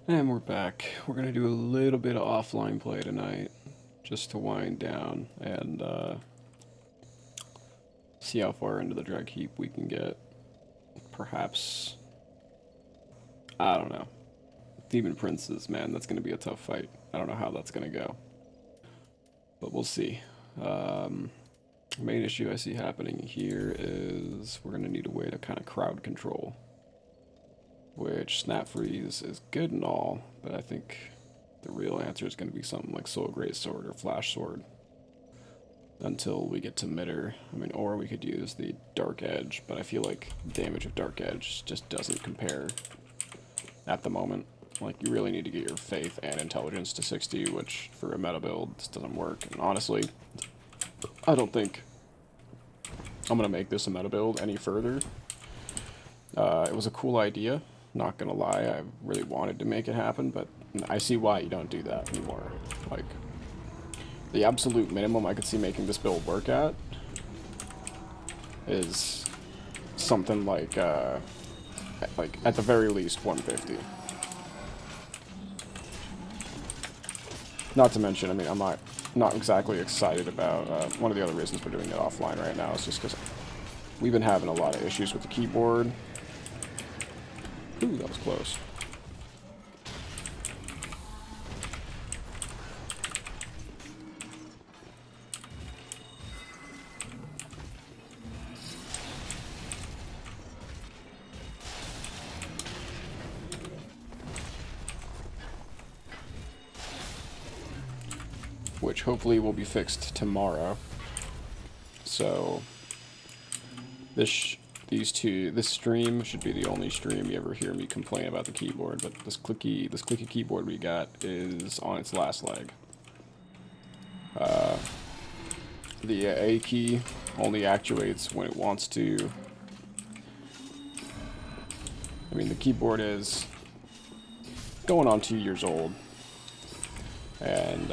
And we're back. We're going to do a little bit of offline play tonight, just to wind down and see how far into the drag heap we can get. Perhaps, I don't know. Demon Princes, man, that's going to be a tough fight. I don't know how that's going to go, but we'll see. Main issue I see happening here is we're going to need a way to kind of crowd control, which Snap Freeze is good and all, but I think the real answer is going to be something like Soul Great Sword or Flash Sword until we get to Mitter. I mean, or we could use the Dark Edge, but I feel like damage of Dark Edge just doesn't compare at the moment. Like, you really need to get your Faith and Intelligence to 60, which for a meta build just doesn't work. And honestly, I don't think I'm going to make this a meta build any further. It was a cool idea, not gonna lie. I really wanted to make it happen, but I see why you don't do that anymore. Like, the absolute minimum I could see making this build work at is something like at the very least 150. Not to mention, I mean, I'm not exactly excited about one of the other reasons we're doing it offline right now is just because we've been having a lot of issues with the keyboard. Ooh, that was close. Which hopefully will be fixed tomorrow. So this stream should be the only stream you ever hear me complain about the keyboard, but this clicky keyboard we got is on its last leg. The A key only actuates when it wants to. I mean, the keyboard is going on 2 years old, and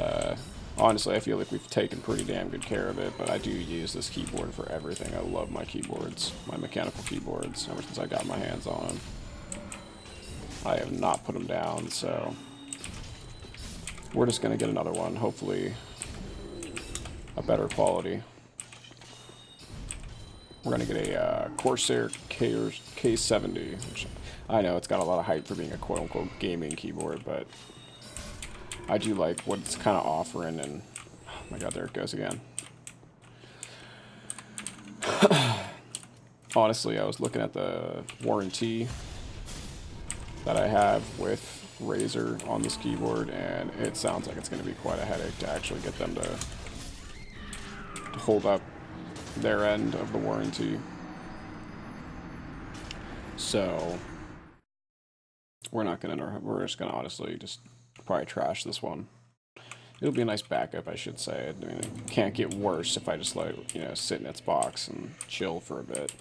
honestly, I feel like we've taken pretty damn good care of it, but I do use this keyboard for everything. I love my keyboards, my mechanical keyboards, ever since I got my hands on them. I have not put them down, so we're just going to get another one, hopefully a better quality. We're going to get a Corsair K70, which I know it's got a lot of hype for being a quote-unquote gaming keyboard, but I do like what it's kind of offering, and oh my god, there it goes again. Honestly, I was looking at the warranty that I have with Razer on this keyboard, and it sounds like it's going to be quite a headache to actually get them to hold up their end of the warranty. So we're just gonna honestly just probably trash this one. It'll be a nice backup, I should say. I mean, it can't get worse if I just let it, sit in its box and chill for a bit.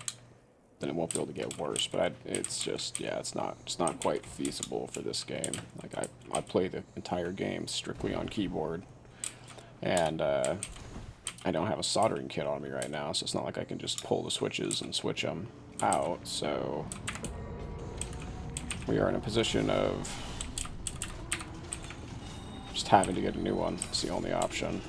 Then it won't be able to get worse. But it's just, yeah, it's not quite feasible for this game. Like, I play the entire game strictly on keyboard, and I don't have a soldering kit on me right now, so it's not like I can just pull the switches and switch them out. So we are in a position of just having to get a new one. It's the only option.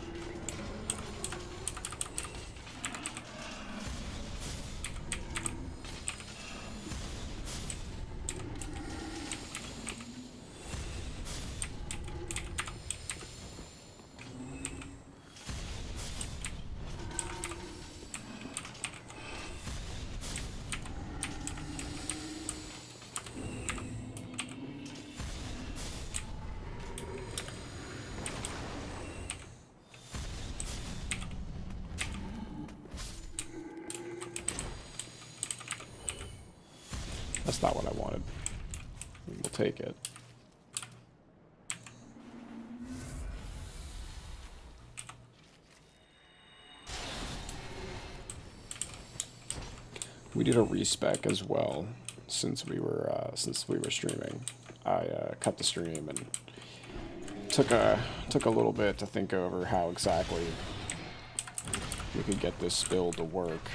That's not what I wanted. We'll take it. We did a respec as well since we were streaming. I cut the stream and took a little bit to think over how exactly we could get this build to work.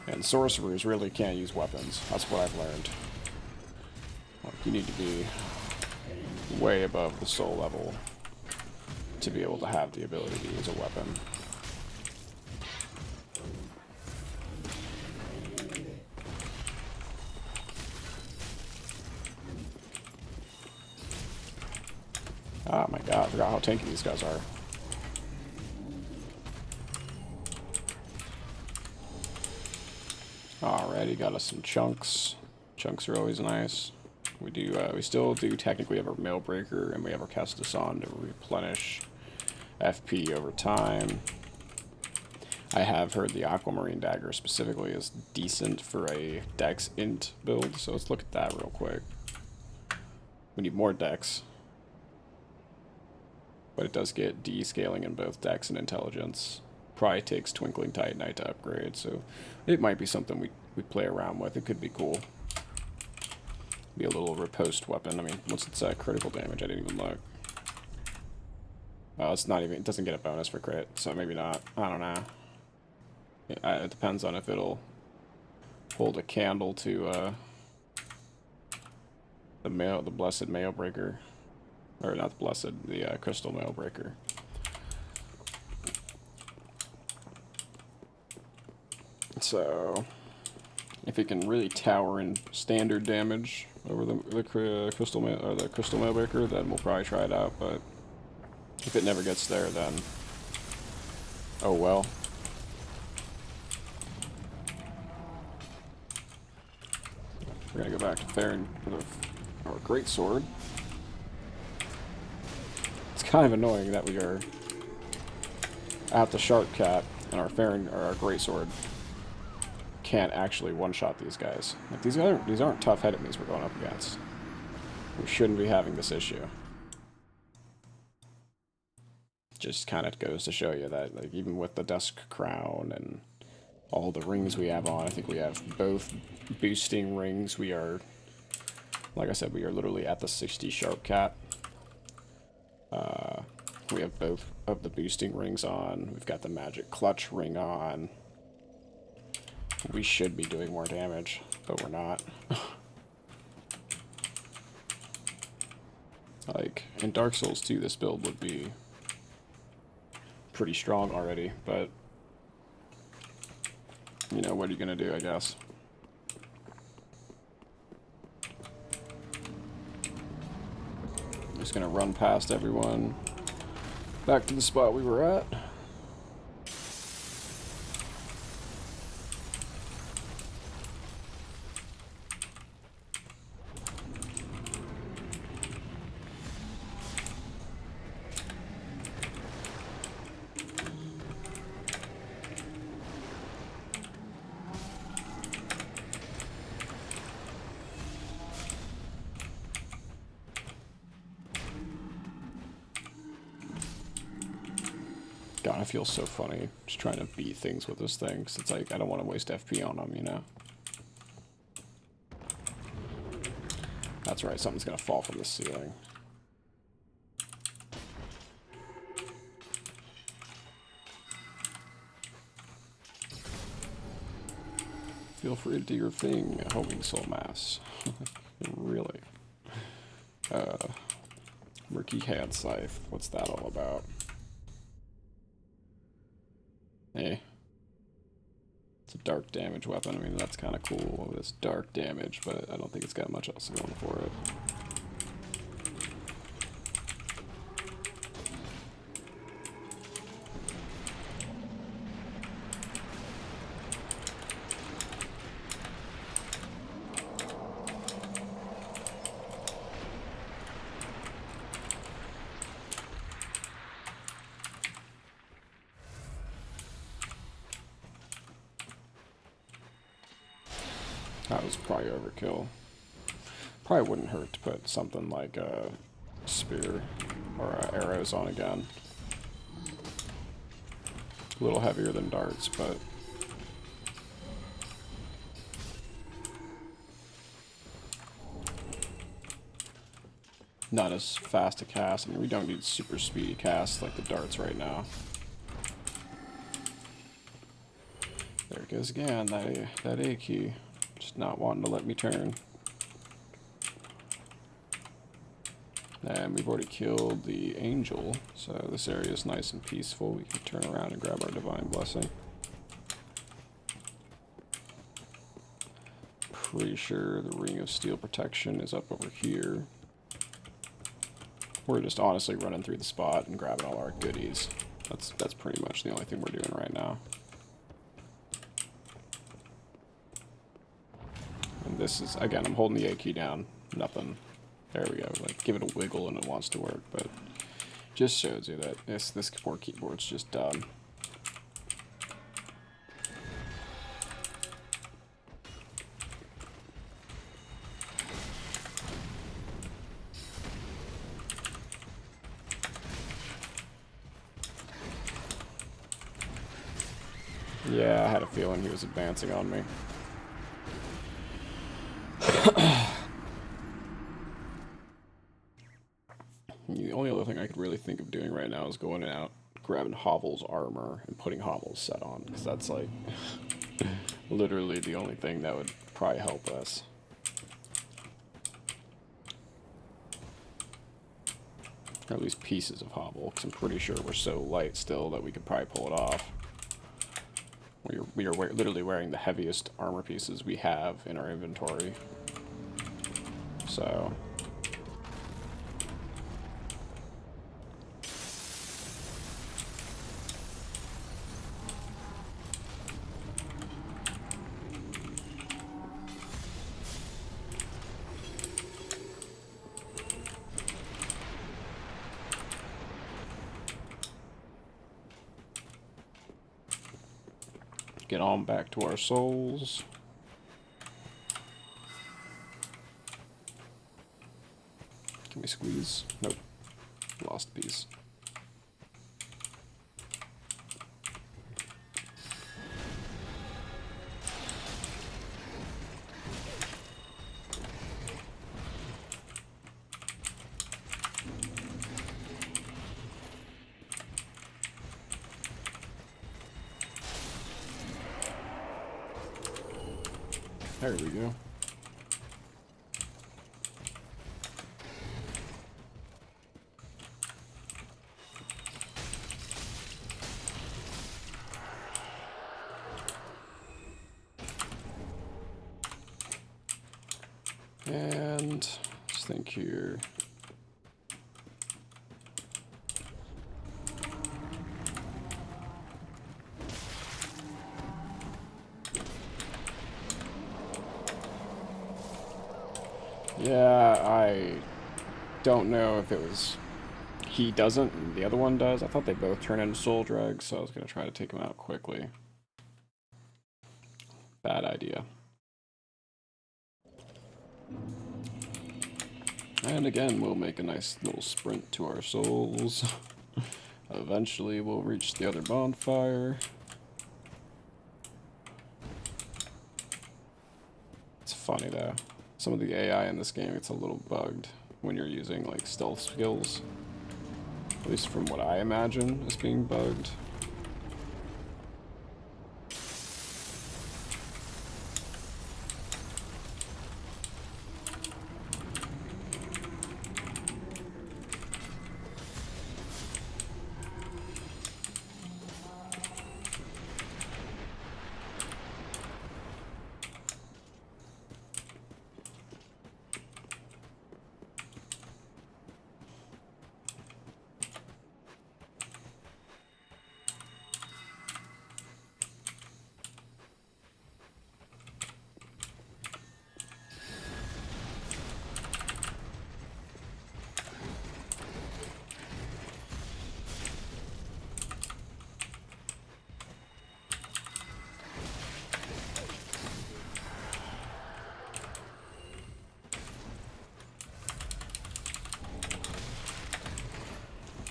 And sorcerers really can't use weapons. That's what I've learned. Like, you need to be way above the soul level to be able to have the ability to use a weapon. Oh my god, I forgot how tanky these guys are. Alrighty, got us some chunks. Chunks are always nice. We still do technically have our mail breaker, and we have our Kestis on to replenish FP over time. I have heard the Aquamarine Dagger specifically is decent for a Dex Int build, so let's look at that real quick. We need more Dex, but it does get descaling in both Dex and Intelligence. Probably takes Twinkling Titanite to upgrade, so it might be something we play around with. It could be cool. Be a little riposte weapon. I mean, what's its critical damage? I didn't even look. Well, it's not even. It doesn't get a bonus for crit, so maybe not. I don't know. It depends on if it'll hold a candle to the blessed mail breaker, or not the blessed, the crystal mail breaker. So, if it can really tower in standard damage over the crystal mail breaker, then we'll probably try it out. But if it never gets there, then oh well. We're gonna go back to Farron with our greatsword. It's kind of annoying that we are at the sharp cap and our Farron or our greatsword can't actually one-shot these guys. Like these aren't tough enemies we're going up against. We shouldn't be having this issue. Just kind of goes to show you that, like, even with the Dusk Crown and all the rings we have on, I think we have both boosting rings. We are, like I said, we are literally at the 60 sharp cap. We have both of the boosting rings on. We've got the magic clutch ring on. We should be doing more damage, but we're not. Like, in Dark Souls 2, this build would be pretty strong already, but, you know, what are you gonna do, I guess? Just gonna run past everyone. Back to the spot we were at. God, I feel so funny just trying to beat things with this thing, because it's like, I don't want to waste FP on them, you know? That's right, something's going to fall from the ceiling. Feel free to do your thing, homing soul mass. Really. Murky hand scythe, what's that all about? Eh. It's a dark damage weapon. I mean, that's kind of cool. It's dark damage, but I don't think it's got much else going for it. That was probably overkill. Probably wouldn't hurt to put something like a spear or arrows on again. A little heavier than darts, but not as fast to cast. I mean, we don't need super speedy casts like the darts right now. There it goes again, that A key. Just not wanting to let me turn. And we've already killed the angel, so this area is nice and peaceful. We can turn around and grab our divine blessing. Pretty sure the ring of steel protection is up over here. We're just honestly running through the spot and grabbing all our goodies. That's pretty much the only thing we're doing right now. And this is, again, I'm holding the A key down. Nothing. There we go. Like, give it a wiggle and it wants to work, but just shows you that this keyboard's just done. Yeah, I had a feeling he was advancing on me. The only other thing I could really think of doing right now is going out, grabbing Hovel's armor, and putting Hovel's set on, because that's like literally the only thing that would probably help us. Or at least pieces of Hovel, because I'm pretty sure we're so light still that we could probably pull it off. We are literally wearing the heaviest armor pieces we have in our inventory. So get on back to our souls. Can we squeeze? Nope. Lost a piece. There we go. And let's think here. Yeah, I don't know if it was he doesn't and the other one does. I thought they both turn into soul dregs, so I was going to try to take them out quickly. Bad idea. And again, we'll make a nice little sprint to our souls. Eventually, we'll reach the other bonfire. It's funny, though. Some of the AI in this game, it's a little bugged when you're using, like, stealth skills. At least from what I imagine as being bugged.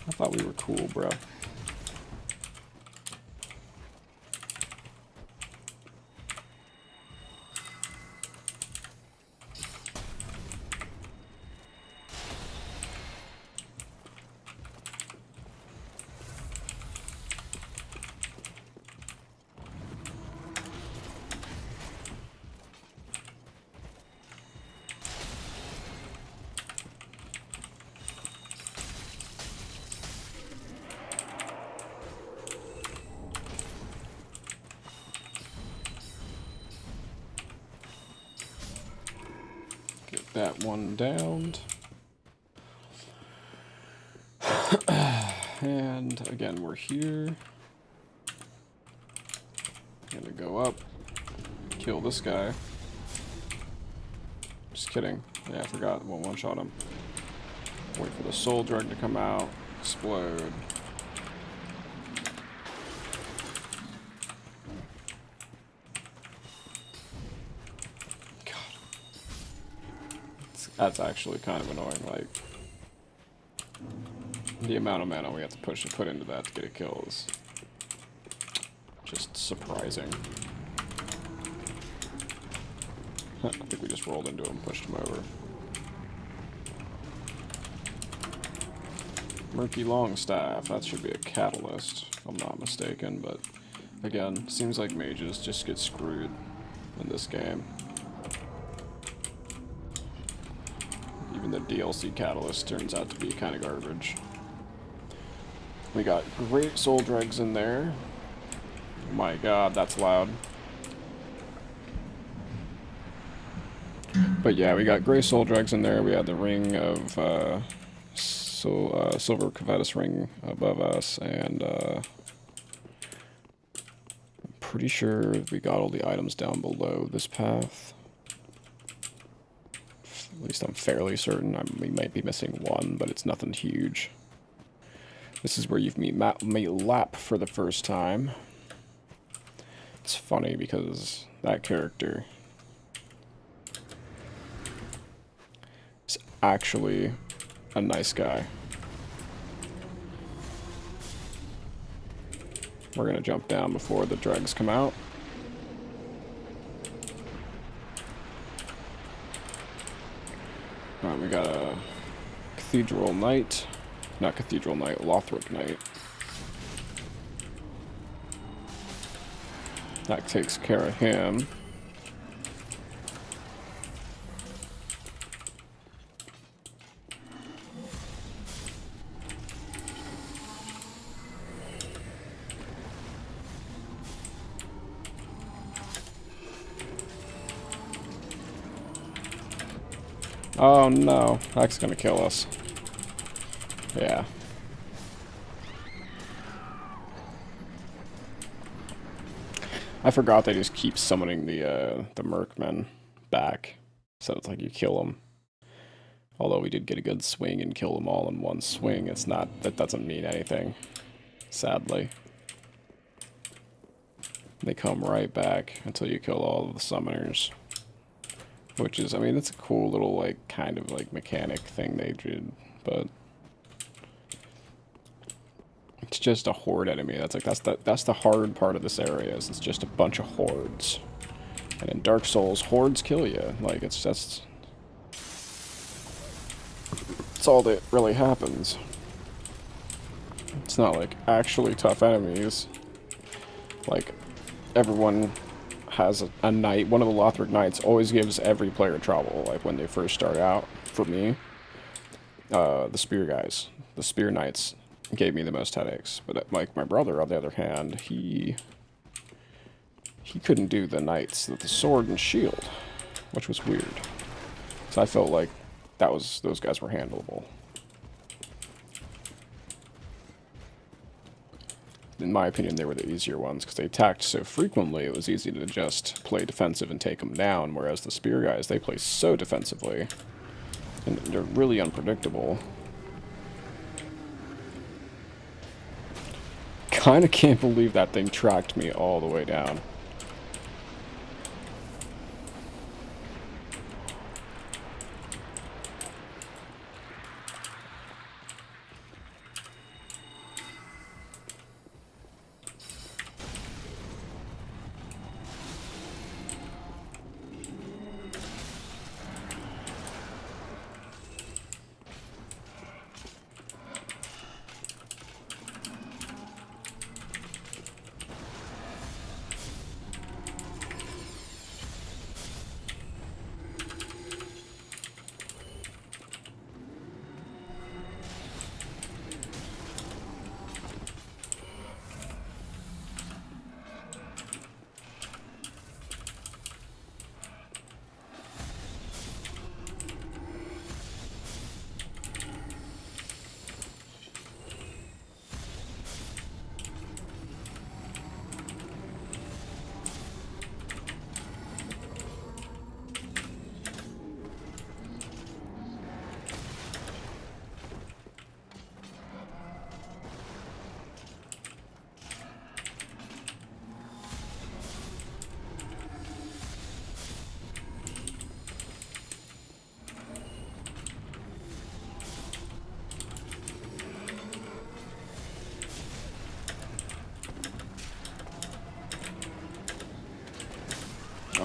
I thought we were cool, bro. that one downed. And again, we're here. Gonna go up, kill this guy. Just kidding. Yeah, I forgot. Won't one-shot him. Wait for the soul drug to come out. Explode. God. That's actually kind of annoying. Like, the amount of mana we have to put into that to get a kill is just surprising. I think we just rolled into him, pushed him over. Murky Longstaff, that should be a catalyst, if I'm not mistaken, but again, seems like mages just get screwed in this game. Even the DLC catalyst turns out to be kind of garbage. We got great soul dregs in there. Oh my god, that's loud. But yeah, we got gray soul dregs in there. We had the ring of silver Covetus ring above us, and I'm pretty sure we got all the items down below this path. At least I'm fairly certain. We might be missing one, but it's nothing huge. This is where you've meet Lap for the first time. It's funny because that character is actually a nice guy. We're gonna jump down before the dregs come out. Alright, we got a Cathedral Knight. Not Cathedral Knight, Lothric Knight. That takes care of him. Oh no, that's gonna kill us. Yeah. I forgot they just keep summoning the Mercmen back. So it's like you kill them. Although we did get a good swing and kill them all in one swing, it's not, that doesn't mean anything. Sadly. They come right back until you kill all of the summoners. Which is, I mean, it's a cool little, like, kind of, like, mechanic thing they did, but it's just a horde enemy. That's the hard part of this area, is it's just a bunch of hordes. And in Dark Souls, hordes kill you. Like, it's just, it's all that really happens. It's not, like, actually tough enemies. Like, everyone has a knight. One of the Lothric Knights always gives every player trouble, like when they first start out. For me, the spear guys, the spear knights gave me the most headaches. But like my brother, on the other hand, he couldn't do the knights with the sword and shield, which was weird. So I felt like those guys were handleable. In my opinion, they were the easier ones, because they attacked so frequently, it was easy to just play defensive and take them down, whereas the spear guys, they play so defensively, and they're really unpredictable. Kinda can't believe that thing tracked me all the way down.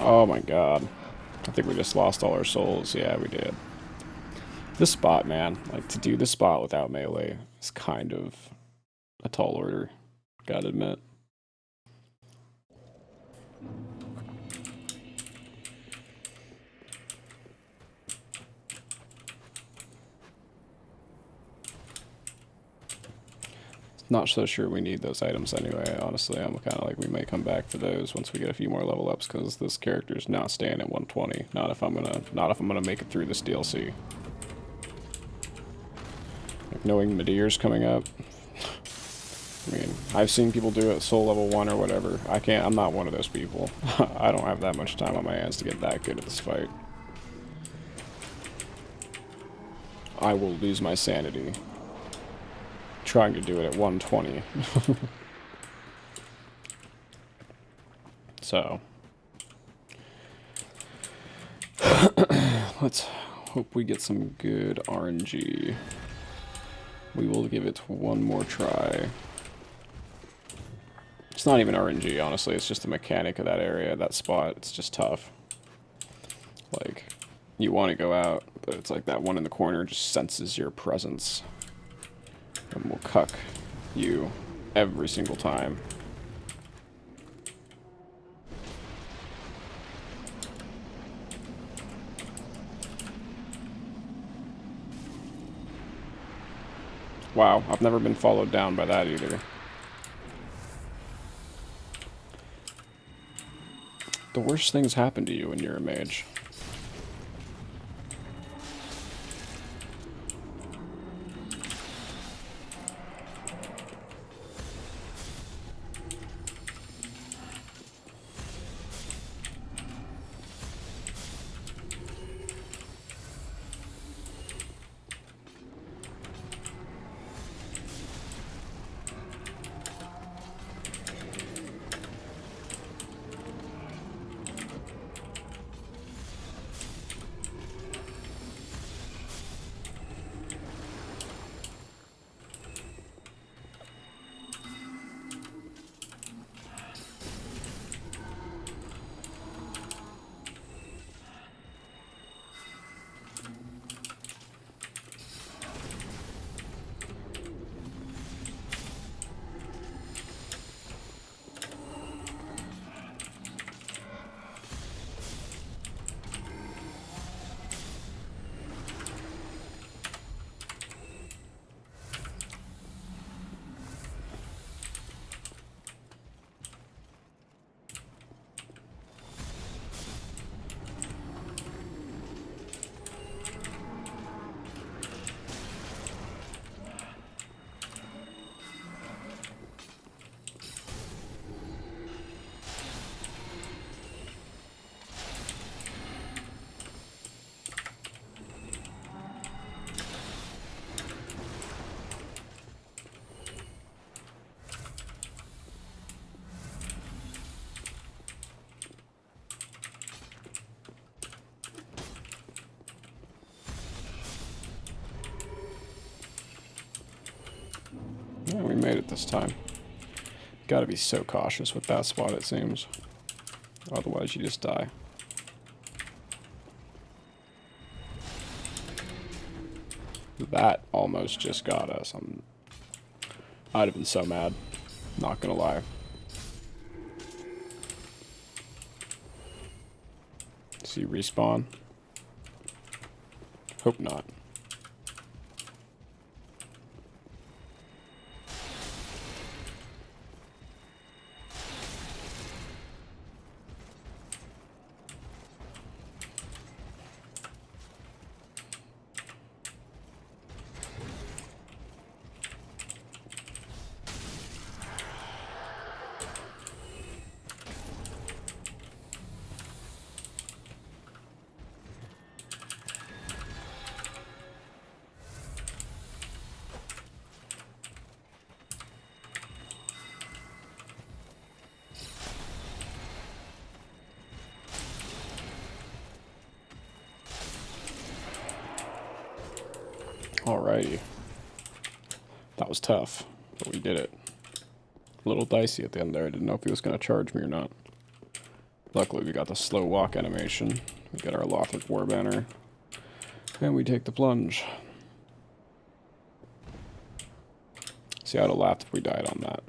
Oh my god. I think we just lost all our souls. Yeah, we did. This spot, man. Like, to do this spot without melee is kind of a tall order. Gotta admit. Not so sure we need those items anyway, honestly. I'm kind of like, we may come back for those once we get a few more level ups, because this character's not staying at 120. Not if I'm gonna make it through this DLC. Like, knowing Medeir's coming up. I mean, I've seen people do it soul level 1 or whatever. I'm not one of those people. I don't have that much time on my hands to get that good at this fight. I will lose my sanity trying to do it at 120. So let's hope we get some good RNG. We will give it one more try. It's not even RNG, honestly. It's just the mechanic of that area, that spot. It's just tough. Like, you want to go out, but it's like that one in the corner just senses your presence and will cuck you every single time. Wow, I've never been followed down by that either. The worst things happen to you when you're a mage. Yeah, we made it this time. Gotta be so cautious with that spot, it seems. Otherwise, you just die. That almost just got us. I'd have been so mad. Not gonna lie. See respawn? Hope not. Alrighty. That was tough, but we did it. A little dicey at the end there. I didn't know if he was going to charge me or not. Luckily, we got the slow walk animation. We get our Lothric War Banner. And we take the plunge. See, I would have laughed if we died on that.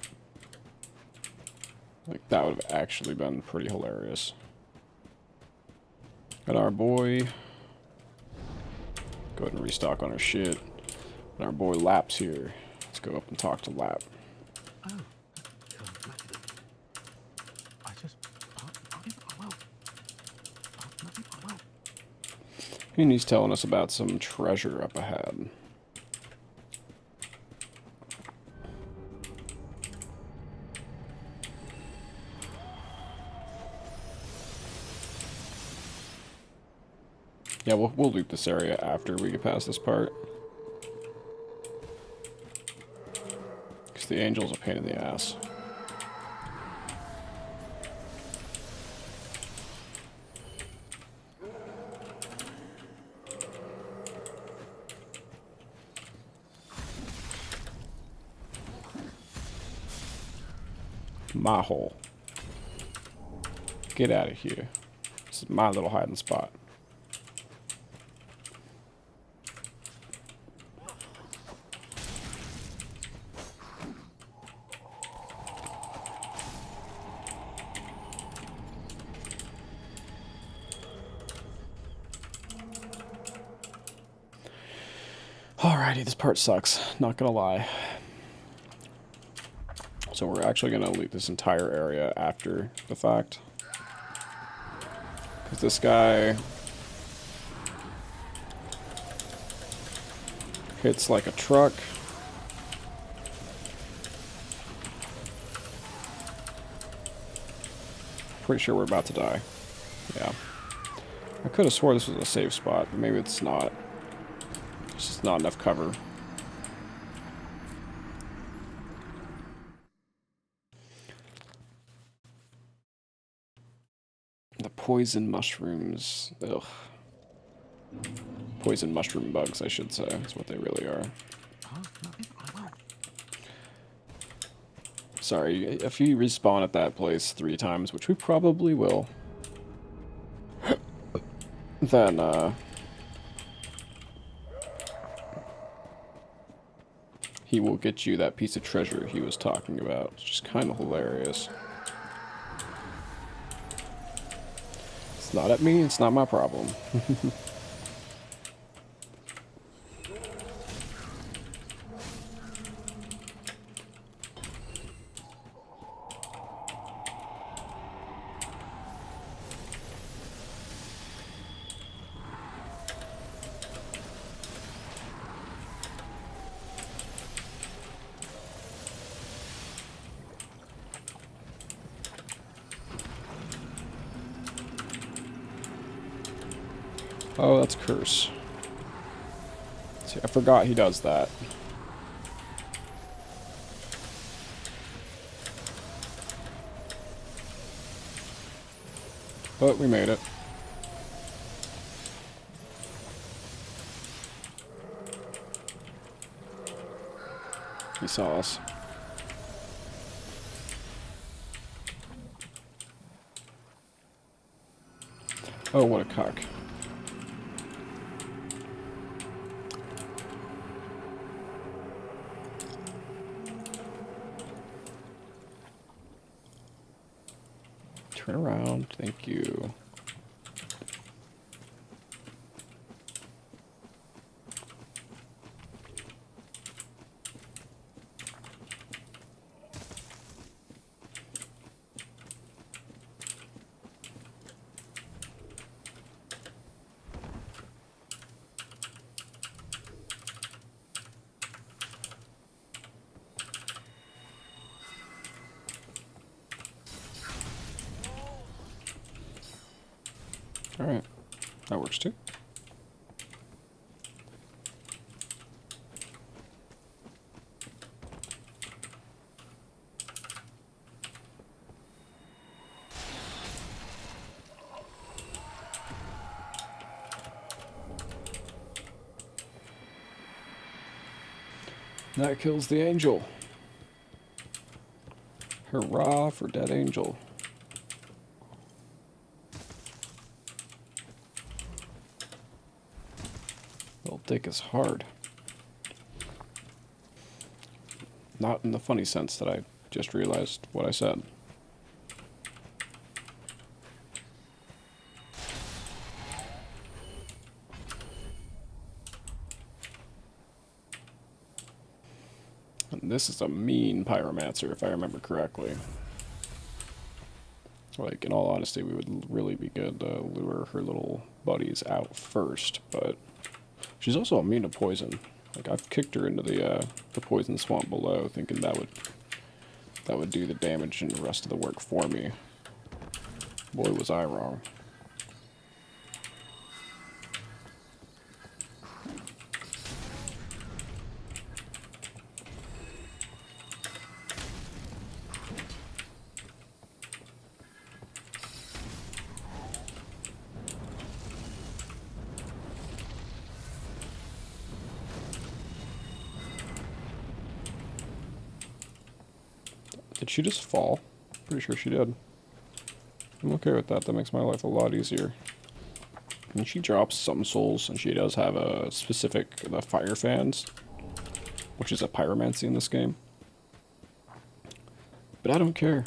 Like, that would have actually been pretty hilarious. And our boy... Go ahead and restock on our shit. And our boy Lap's here. Let's go up and talk to Lap. Oh, I just... I will. I will. And he's telling us about some treasure up ahead. Yeah, we'll loot this area after we get past this part. Because the angel's a pain in the ass. My hole. Get out of here. This is my little hiding spot. Alrighty, this part sucks, not gonna lie. So we're actually gonna loot this entire area after the fact. Because this guy hits like a truck. Pretty sure we're about to die. Yeah. I could have swore this was a safe spot, but maybe it's not. It's just not enough cover. The poison mushrooms. Ugh. Poison mushroom bugs, I should say. That's what they really are. Sorry, if you respawn at that place 3 times, which we probably will, then, he will get you that piece of treasure he was talking about. It's just kind of hilarious. It's not at me, it's not my problem. Oh, that's Curse. See, I forgot he does that. But we made it. He saw us. Oh, what a cock. Turn around, thank you. Alright, that works too. That kills the angel. Hurrah for Dead Angel. Little dick is hard. Not in the funny sense that I just realized what I said. And this is a mean pyromancer, if I remember correctly. Like, in all honesty, we would really be good to lure her little buddies out first, but she's also immune to poison. Like, I've kicked her into the poison swamp below, thinking that would do the damage and the rest of the work for me. Boy, was I wrong. Did she just fall? Pretty sure she did. I'm okay with that. That makes my life a lot easier. And she drops some souls, and she does have a specific, the fire fans, which is a pyromancy in this game. But I don't care.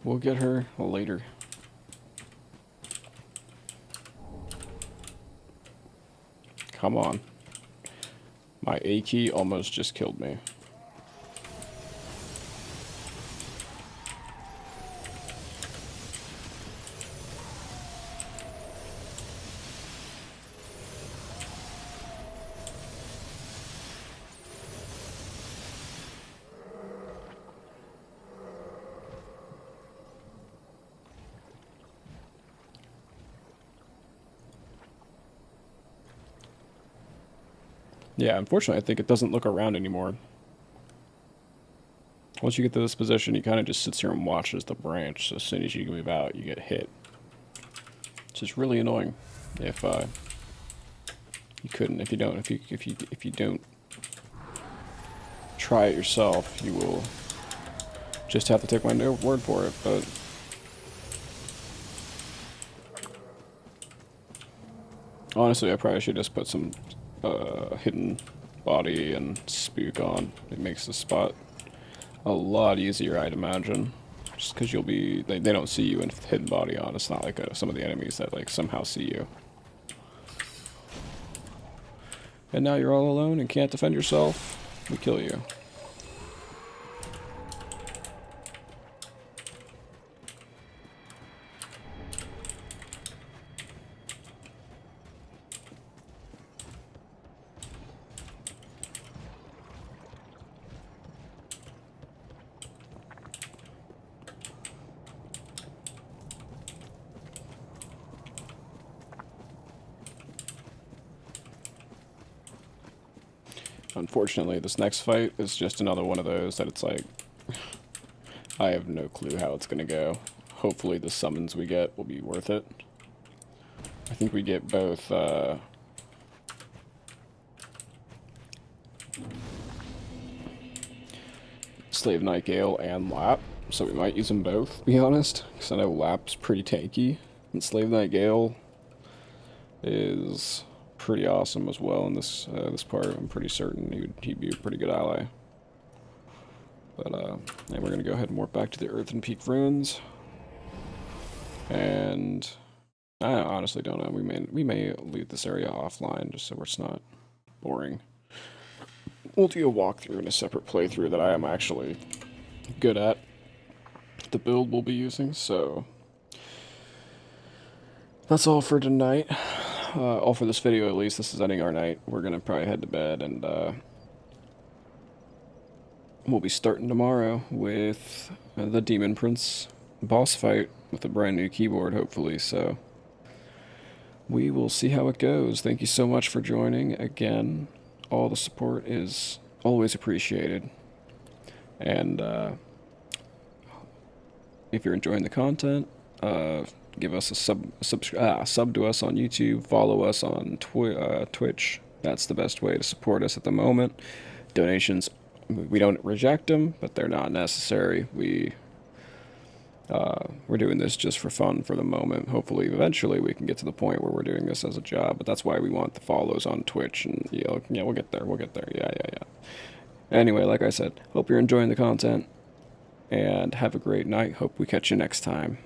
We'll get her later. Come on. My A key almost just killed me. Yeah, unfortunately, I think it doesn't look around anymore. Once you get to this position, he kind of just sits here and watches the branch. So as soon as you move out, you get hit. Which is really annoying. If you couldn't, if you don't try it yourself, you will just have to take my word for it. But honestly, I probably should just put some hidden body and spook on. It makes the spot a lot easier, I'd imagine. Just because you'll be, they don't see you in hidden body on. It's not like some of the enemies that like somehow see you. And now you're all alone and can't defend yourself. We kill you. Unfortunately, this next fight is just another one of those that it's like, I have no clue how it's gonna go. Hopefully the summons we get will be worth it. I think we get both, Slave Nightingale and Lap, so we might use them both, to be honest, because I know Lap's pretty tanky, and Slave Nightingale is pretty awesome as well in this this part. I'm pretty certain he'd be a pretty good ally. But and we're gonna go ahead and warp back to the Earthen Peak ruins, and I honestly don't know. We may leave this area offline just so it's not boring. We'll do a walkthrough in a separate playthrough that I am actually good at. The build we'll be using, so that's all for tonight. All for this video, at least. This is ending our night. We're gonna probably head to bed, and we'll be starting tomorrow with the Demon Prince boss fight with a brand new keyboard, hopefully. So we will see how it goes. Thank you so much for joining again. All the support is always appreciated, and if you're enjoying the content, give us a sub to us on YouTube, follow us on Twitch. That's the best way to support us at the moment. Donations, we don't reject them, but they're not necessary. We're doing this just for fun for the moment. Hopefully, eventually, we can get to the point where we're doing this as a job. But that's why we want the follows on Twitch, and yeah, we'll get there. We'll get there. Yeah, yeah, yeah. Anyway, like I said, hope you're enjoying the content, and have a great night. Hope we catch you next time.